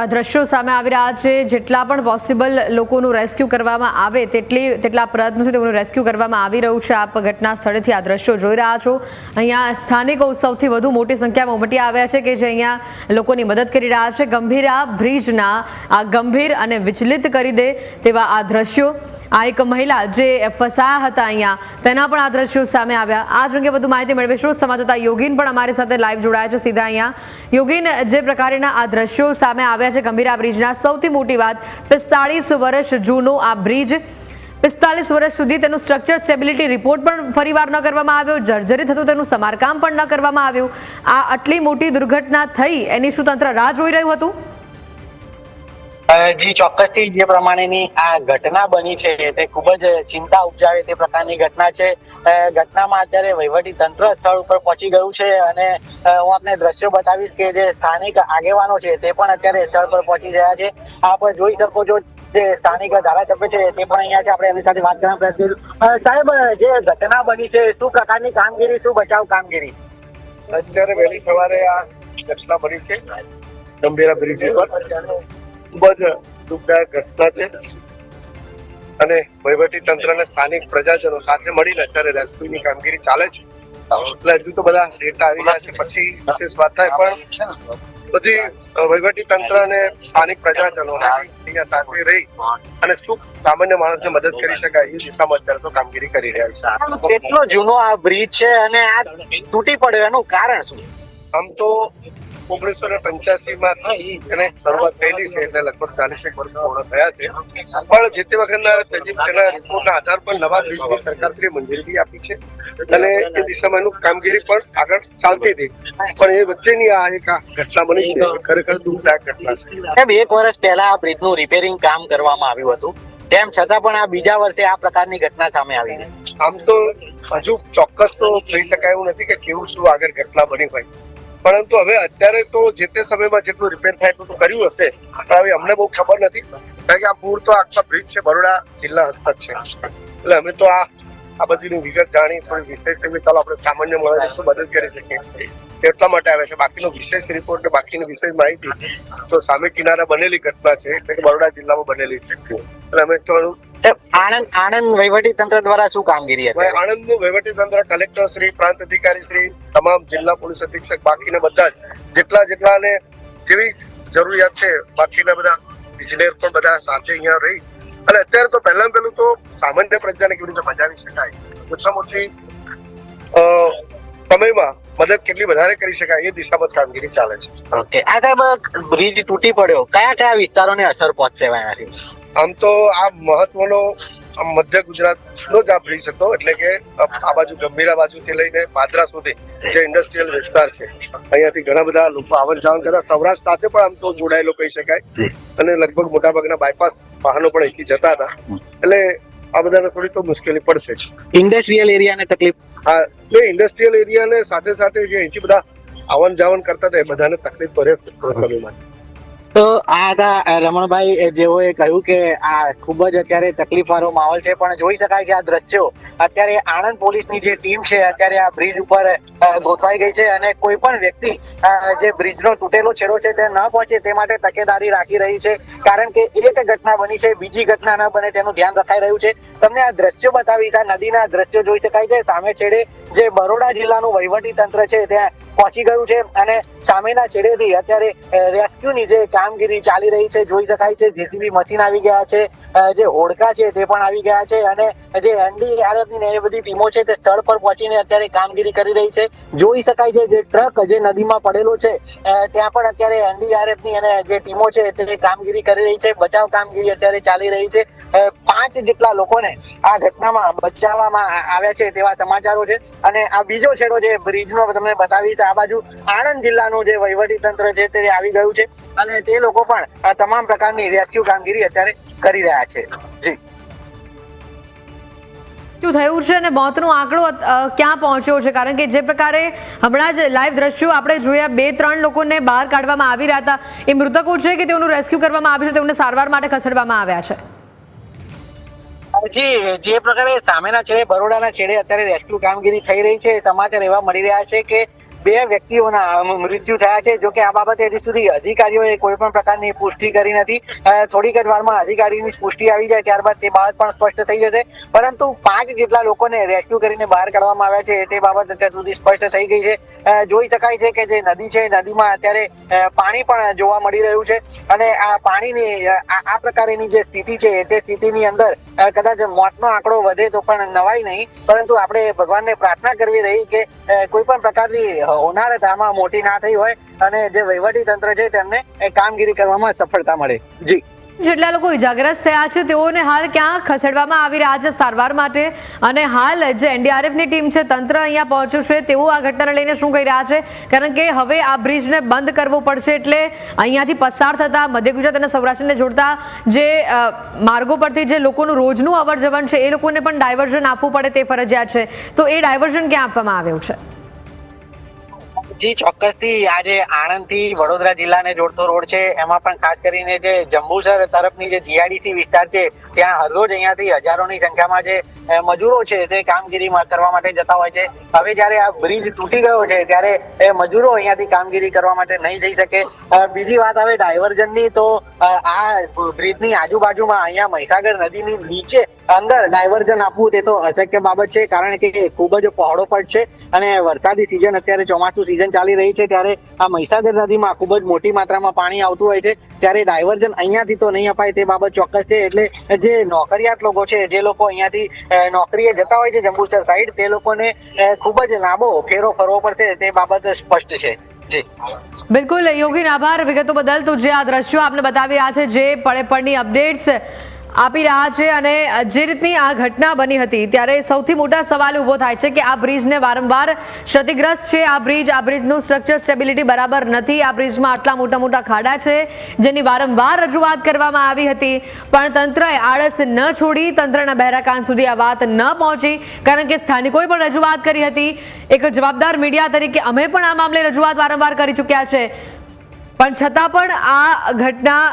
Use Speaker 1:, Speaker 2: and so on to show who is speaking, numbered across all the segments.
Speaker 1: આ દ્રશ્યો સામે આવી રહ્યા છે, જેટલા પણ પોસિબલ લોકોનું રેસ્ક્યુ કરવામાં આવે તેટલા પ્રયત્નોથી તેઓનું રેસ્ક્યુ કરવામાં આવી રહ્યું છે। આપ ઘટના સ્થળેથી આ દ્રશ્યો જોઈ રહ્યા છો। અહીંયા સ્થાનિકો સૌથી વધુ મોટી સંખ્યામાં ઉમટી આવ્યા છે કે જે અહીંયા લોકોની મદદ કરી રહ્યા છે। ગંભીરા બ્રિજના આ ગંભીર અને વિચલિત કરી દે તેવા આ દ્રશ્યો। આ એક મહિલા જે ફસાયા હતા અહીંયા તેના પણ આ દ્રશ્યો સામે આવ્યા। આ જ અંગે વધુ માહિતી મેળવીશું। સંવાદદાતા યોગીન પણ અમારી સાથે લાઈવ જોડાયા છે સીધા અહીંયા। યોગીન, જે પ્રકારના આ દ્રશ્યો સામે આવ્યા છે ગંભીરા બ્રિજના, સૌથી મોટી વાત 45 વર્ષ જૂનો આ બ્રિજ, 45 વર્ષ સુધી તેનું સ્ટ્રક્ચર સ્ટેબિલિટી રિપોર્ટ પણ ફરીવાર ન કરવામાં આવ્યો, જર્જરિત થતું તેનું સમારકામ પણ ન કરવામાં આવ્યું। આ આટલી મોટી દુર્ઘટના થઈ એની શું તંત્ર રાહ જોઈ રહ્યું હતું?
Speaker 2: જી ચોક્કસથી જે પ્રમાણેની આ ઘટના બની છે તે ખૂબ જ ચિંતા ઉપજાવે તે પ્રકારની ઘટના છે। ઘટનામાં અત્યારે વહીવટી તંત્ર સ્થળ ઉપર પહોંચી ગયું છે અને હું આપને દ્રશ્યો બતાવીશ કે જે સ્થાનિક આગેવાનો છે તે પણ અત્યારે સ્થળ પર પહોંચી ગયા છે। આપ જોઈ શકો છો જે સ્થાનિક ધારાસભ્ય છે તે પણ અહીંયા છે, આપણે એમની સાથે વાત કરવાનો પ્રયત્ન કરીશું। સાહેબ, જે ઘટના બની છે શું પ્રકારની કામગીરી, શું બચાવ કામગીરી?
Speaker 3: અત્યારે વહેલી સવારે આ ઘટના બની છે ગંભીરા બ્રિજ પર। ખૂબ જ દુઃખદાયક ઘટના છે અને વહીવટી તંત્ર અને સ્થાનિક પ્રજાજનો સાથે મળીને અત્યારે રેસ્ક્યુની કામગીરી ચાલે છે। એટલે હજુ તો બધા ડેટા આવી ગયા છે, પછી વિશેષ વાત થાય, પણ બધી વહીવટી તંત્ર અને સ્થાનિક પ્રજાજનો અહીંયા સાથે રહી અને શું સામાન્ય માણસને મદદ કરી શકાય એ દિશામાં અત્યારે તો કામગીરી કરી રહ્યા છે।
Speaker 2: કેટલો જૂનો આ બ્રિજ છે અને આ તૂટી પડ્યો એનું કારણ શું?
Speaker 3: આમ તો 1985 માં એને શરૂઆત થયેલી છે, એટલે લગભગ 40 વર્ષ પૂર્ણ થયા છે, પણ જે તે વખતના તેના રિપોર્ટના આધાર પર નવા બ્રિજની સરકારશ્રીએ મંજૂરી આપી છે અને એ દિશામાં એનું કામગીરી પણ આગળ ચાલતી હતી, પણ એ વચ્ચેની આ એક ઘટના બની છે, ખરેખર દુઃખદાયક ઘટના છે।
Speaker 2: એક વર્ષ પહેલા આ બ્રિજનું રિપેરિંગ કામ કરવામાં આવ્યું હતું, તેમ છતાં પણ આ બીજા વર્ષે આ પ્રકારની ઘટના સામે આવી છે।
Speaker 3: આમ તો હજુ ચોક્કસ તો કહી શકાય એવું નથી કે કેવું શું આગળ ઘટના બની હોય, પરંતુ હવે અત્યારે તો જે તે સમયમાં જેટલું રિપેર થાય એટલું તો કર્યું હશે, પણ હવે અમને બહુ ખબર નથી, કારણ કે આ પૂર તો આખા બ્રિજ છે બરોડા જિલ્લા હસ્તક છે, એટલે અમે તો આ બધીની વિગત જાણી થોડી વિશેષ ચાલો આપણે સામાન્ય માણસ મદદ કરી શકીએ એટલા માટે આવે છે। બાકીનો વિશેષ રિપોર્ટ ને બાકીની વિશેષ માહિતી તો સામે કિનારા બનેલી ઘટના છે, એટલે કે બરોડા જિલ્લામાં બનેલી છે, એટલે અમે થોડું
Speaker 2: આણંદ વહીવટી તંત્ર દ્વારા શું કામગીરી હતી?
Speaker 3: આણંદનું વહીવટી તંત્ર, કલેક્ટર શ્રી, પ્રાંત અધિકારી શ્રી, તમામ જિલ્લા પોલીસ અધિક્ષક, બાકીના બધા જ જેટલાને જેવી જરૂરિયાત છે, બાકીના બધા ઇજનેર પણ બધા સાથે અહીંયા રહી અને અત્યારે તો પહેલું તો સામાન્ય પ્રજાને કેવી રીતે બચાવી શકાય, ઓછામાં ઓછી સમયમાં મદદ કેટલી વધારે કરી શકાય એ દિશામાં કામગીરી ચાલે છે।
Speaker 2: ઓકે, આ સાહેબ બ્રિજ તૂટી પડ્યો, કયા કયા વિસ્તારોને અસર પહોંચશે એનાથી?
Speaker 3: આમ તો આ મહત્વનો મધ્ય ગુજરાતનો જ આ બ્રિજ હતો, એટલે કે આ બાજુ ગંભીરા બાજુથી લઈને પાદરા સુધી જે ઇન્ડસ્ટ્રીયલ વિસ્તાર છે, અહીંયાથી ઘણા બધા લોકો આવન જાવન કરતા, સૌરાષ્ટ્ર સાથે પણ આમ તો જોડાયેલો કહી શકાય અને લગભગ મોટાભાગના બાયપાસ વાહનો પણ અહીંથી જતા હતા, એટલે આ બધાને થોડી તો મુશ્કેલી પડશે।
Speaker 2: ઇન્ડસ્ટ્રીયલ એરિયાને તકલીફ?
Speaker 3: હા, એટલે ઇન્ડસ્ટ્રીયલ એરિયાને સાથે સાથે જે અહીંથી બધા આવન જાવન કરતા હતા એ બધાને તકલીફ પડે।
Speaker 2: તો આ હતા રમણભાઈ, જેઓએ કહ્યું કે આ ખૂબ જ અત્યારે તકલીફ વાળો માહોલ છે, પણ જોઈ શકાય કે આ દ્રશ્યો અત્યારે આણંદ પોલીસની જે ટીમ છે અત્યારે આ બ્રિજ ઉપર ગોઠવાઈ ગઈ છે અને કોઈ પણ વ્યક્તિ જે બ્રિજનો તૂટેલો છેડો છે તે ન પહોંચે તે માટે તકેદારી રાખી રહી છે, કારણ કે એક ઘટના બની છે, બીજી ઘટના ન બને તેનું ધ્યાન રખાઈ રહ્યું છે। તમને આ દ્રશ્યો બતાવી, આ નદીના દ્રશ્યો જોઈ શકાય છે, સામે છેડે જે બરોડા જિલ્લાનું વહીવટી તંત્ર છે ત્યાં પહોંચી ગયું છે અને સામેના છેડેથી અત્યારે રેસ્ક્યુની જે કામગીરી ચાલી રહી છે જોઈ શકાય છે। જેસીબી મશીન આવી ગયા છે, જે હોડકા છે તે પણ આવી ગયા છે અને જે એનડીઆરએફની ને એ બધી ટીમો છે તે સ્થળ પર પહોંચીને અત્યારે કામગીરી કરી રહી છે। જોઈ શકાય છે જે ટ્રક જે નદીમાં પડેલો છે ત્યાં પણ અત્યારે એનડીઆરએફની અને જે ટીમો છે તે કામગીરી કરી રહી છે, બચાવ કામગીરી અત્યારે ચાલી રહી છે। 5 જેટલા લોકોને આ ઘટનામાં બચાવવામાં આવ્યા છે તેવા સમાચારો છે અને આ બીજો છેડો જે બ્રિજનો તમને બતાવી, આ બાજુ આણંદ જિલ્લાનું જે વહીવટી તંત્ર છે તે આવી ગયું છે અને તે લોકો પણ આ તમામ પ્રકારની રેસ્ક્યુ કામગીરી અત્યારે કરી રહ્યા છે। જી,
Speaker 1: શું થયું છે અને મોતનો આંકડો ક્યાં પહોંચ્યો છે? કારણ કે જે પ્રકારે હમણાં જ લાઈવ દ્રશ્યો આપણે જોયા, 2-3 લોકોને બહાર કાઢવામાં આવી રહ્યા હતા, એ મૃતકો છે કે તેઓનું રેસ્ક્યુ કરવામાં આવ્યું છે, તેઓને સારવાર માટે ખસેડવામાં આવ્યા છે?
Speaker 2: જી, જે પ્રકારે સામેના છેડે બરોડાના છેડે અત્યારે રેસ્ક્યુ કામગીરી થઈ રહી છે, સમાચાર એવા મળી રહ્યા છે કે 2 વ્યક્તિઓના મૃત્યુ થયા છે. જો કે આ બાબતે હજી સુધી અધિકારીઓએ કોઈ પણ પ્રકારની પુષ્ટિ કરી નથી. થોડીક જ વારમાં અધિકારીની પુષ્ટિ આવી જાય ત્યારબાદ તે બાબત પણ સ્પષ્ટ થઈ જશે. પરંતુ 5 જેટલા લોકોને રેસ્ક્યુ કરીને બહાર કાઢવામાં આવ્યા છે તે બાબત અત્યાર સુધી સ્પષ્ટ થઈ ગઈ છે. જોઈ શકાય છે કે જે નદી છે, નદીમાં અત્યારે પાણી પણ જોવા મળી રહ્યું છે અને આ પાણીની આ પ્રકારની જે સ્થિતિ છે તે સ્થિતિની અંદર કદાચ મોતનો આંકડો વધે તો પણ નવાઈ નહીં, પરંતુ આપણે ભગવાનને પ્રાર્થના કરવી રહી કે કોઈ પણ પ્રકારની હોનારત આમાં મોટી ના થઈ હોય અને જે વહીવટી તંત્ર છે તેમને કામગીરી કરવામાં સફળતા મળે. જી,
Speaker 1: જેટલા લોકો ઇજાગ્રસ્ત થયા છે તેઓને હાલ ક્યાં ખસેડવામાં આવી રહ્યા છે સારવાર માટે, અને હાલ જે એનડીઆરએફની ટીમ છે, તંત્ર અહીંયા પહોંચ્યું છે, તેઓ આ ઘટનાને લઈને શું કહી રહ્યા છે? કારણ કે હવે આ બ્રિજને બંધ કરવો પડશે, એટલે અહીંયાથી પસાર થતા મધ્ય ગુજરાત અને સૌરાષ્ટ્રને જોડતા જે માર્ગો પરથી જે લોકોનું રોજનું અવર જવર છે એ લોકોને પણ ડાયવર્ઝન આપવું પડે તે ફરજિયાત છે. તો એ ડાયવર્ઝન ક્યાં આપવામાં આવ્યું છે?
Speaker 2: જી, ચોક્કસથી આજે આણંદ થી વડોદરા જિલ્લાને જોડતો રોડ છે, એમાં પણ ખાસ કરીને જે જંબુસર તરફની જે જીઆઈડીસી વિસ્તાર છે ત્યાં હરરોજ અહીંયાથી હજારોની સંખ્યામાં જે મજૂરો છે તે કામગીરી કરવા માટે જતા હોય છે. હવે જ્યારે આ બ્રિજ તૂટી ગયો છે ત્યારે એ મજૂરો અહીંયાથી કામગીરી કરવા માટે નહીં જઈ શકે. બીજી વાત હવે ડાયવર્ઝનની, તો આ બ્રિજની આજુબાજુમાં અહીંયા મહીસાગર નદીની નીચે અંદર ડાયવર્ઝન આપવું તે તો અશક્ય બાબત છે, કારણ કે ખૂબ જ પહોળો પડ છે અને વરસાદી સિઝન, અત્યારે ચોમાસું સિઝન ચાલી રહી છે ત્યારે આ મહીસાગર નદીમાં ખૂબ જ મોટી માત્રામાં પાણી આવતું હોય છે, ત્યારે ડાયવર્ઝન અહીંયાથી તો નહીં અપાય તે બાબત ચોક્કસ છે. એટલે જે નોકરિયાત લોકો છે, જે લોકો અહીંયાથી નોકરીએ જતા હોય છે જંબુસર સાઈડ, તે લોકોને ખૂબ જ લાંબો ફેરો ફરવો પડશે તે બાબત સ્પષ્ટ છે. જી,
Speaker 1: બિલકુલ યોગીન, આભાર વિગતો બદલ. તો જે આ દ્રશ્યો આપને બતાવી રહ્યા છે, જે પળે પળની અપડેટ્સ આપી રહ્યા છે, અને જે રીતની આ ઘટના બની હતી ત્યારે સૌથી મોટા સવાલ ઊભો થાય છે કે આ બ્રિજને વારંવાર ક્ષતિગ્રસ્ત છે. આ બ્રિજનું સ્ટ્રક્ચર સ્ટેબિલિટી બરાબર નથી. આ બ્રિજમાં આટલા મોટા મોટા ખાડા છે જેની વારંવાર રજૂઆત કરવામાં આવી હતી, પણ તંત્રએ આળસ ન છોડી, તંત્રના બહેરા કાન સુધી આ વાત ન પહોંચી, કારણ કે સ્થાનિકોએ પણ રજૂઆત કરી હતી. એક જવાબદાર મીડિયા તરીકે અમે પણ આ મામલે રજૂઆત વારંવાર કરી ચૂક્યા છે, પણ છતાં પણ આ ઘટના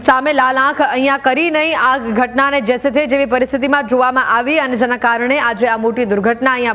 Speaker 1: સામે લાલ આંખ અહીંયા કરી નહીં. આ ઘટનાને જેસે તે જેવી પરિસ્થિતિમાં જોવામાં આવી અને જેના કારણે આજે આ મોટી દુર્ઘટના અહીંયા